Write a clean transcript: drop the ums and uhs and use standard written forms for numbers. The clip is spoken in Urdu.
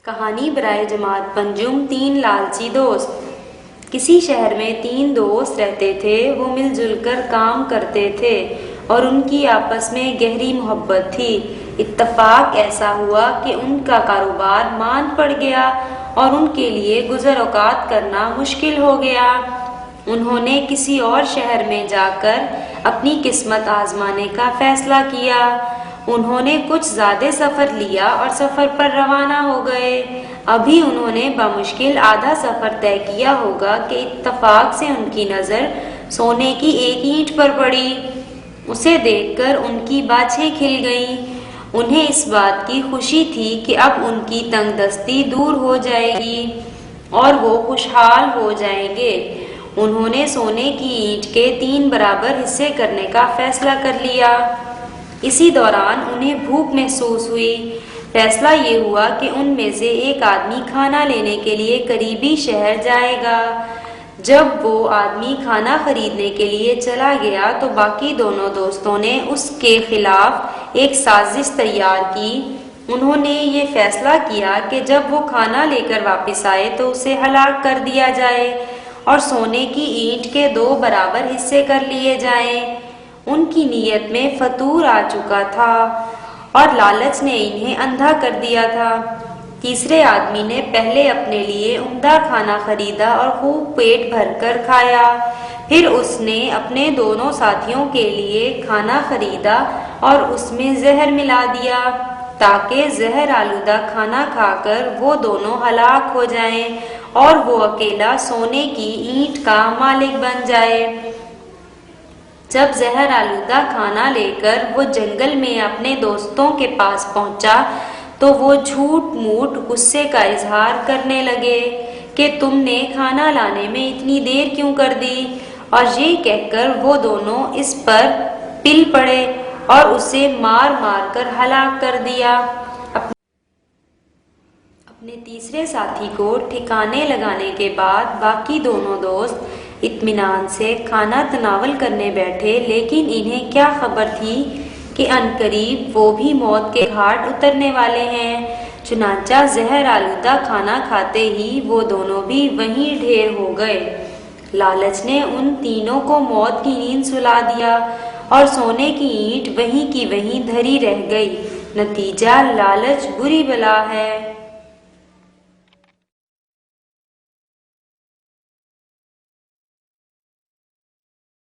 کہانی برائے جماعت پنجم تین لالچی دوست۔ کسی شہر میں تین دوست رہتے تھے۔ وہ مل جل کر کام کرتے تھے اور ان کی آپس میں گہری محبت تھی۔ اتفاق ایسا ہوا کہ ان کا کاروبار ماند پڑ گیا اور ان کے لیے گزر اوقات کرنا مشکل ہو گیا۔ انہوں نے کسی اور شہر میں جا کر اپنی قسمت آزمانے کا فیصلہ کیا۔ انہوں نے کچھ زیادہ سفر لیا اور سفر پر روانہ ہو گئے۔ ابھی انہوں نے بمشکل آدھا سفر طے کیا ہوگا کہ اتفاق سے ان کی نظر سونے کی ایک اینٹ پر پڑی۔ اسے دیکھ کر ان کی باچھیں کھل گئیں۔ انہیں اس بات کی خوشی تھی کہ اب ان کی تنگ دستی دور ہو جائے گی اور وہ خوشحال ہو جائیں گے۔ انہوں نے سونے کی اینٹ کے 3 برابر حصے کرنے کا فیصلہ کر لیا۔ اسی دوران انہیں بھوک محسوس ہوئی۔ فیصلہ یہ ہوا کہ ان میں سے ایک آدمی کھانا لینے کے لیے قریبی شہر جائے گا۔ جب وہ آدمی کھانا خریدنے کے لیے چلا گیا تو باقی دونوں دوستوں نے اس کے خلاف ایک سازش تیار کی۔ انہوں نے یہ فیصلہ کیا کہ جب وہ کھانا لے کر واپس آئے تو اسے ہلاک کر دیا جائے اور سونے کی اینٹ کے 2 برابر حصے کر لیے جائیں۔ ان کی نیت میں فتور آ چکا تھا اور لالچ نے انہیں اندھا کر دیا تھا۔ تیسرے آدمی نے پہلے اپنے لیے عمدہ کھانا خریدا اور خوب پیٹ بھر کر کھایا۔ پھر اس نے اپنے دونوں ساتھیوں کے لیے کھانا خریدا اور اس میں زہر ملا دیا تاکہ زہر آلودہ کھانا کھا کر وہ دونوں ہلاک ہو جائیں اور وہ اکیلا سونے کی اینٹ کا مالک بن جائے۔ جب زہر آلودہ کھانا لے کر وہ جنگل میں اپنے دوستوں کے پاس پہنچا تو وہ جھوٹ موٹ غصے کا اظہار کرنے لگے کہ تم نے کھانا لانے میں اتنی دیر کیوں کر دی، اور یہ کہہ کر وہ دونوں اس پر پل پڑے اور اسے مار مار کر ہلاک کر دیا۔ اپنے تیسرے ساتھی کو ٹھکانے لگانے کے بعد باقی دونوں دوست اطمینان سے کھانا تناول کرنے بیٹھے، لیکن انہیں کیا خبر تھی کہ عنقریب وہ بھی موت کے گھاٹ اترنے والے ہیں۔ چنانچہ زہر آلودہ کھانا کھاتے ہی وہ دونوں بھی وہیں ڈھیر ہو گئے۔ لالچ نے ان تینوں کو موت کی نیند سلا دیا اور سونے کی اینٹ وہیں کی وہیں دھری رہ گئی۔ نتیجہ لالچ بری بلا ہے۔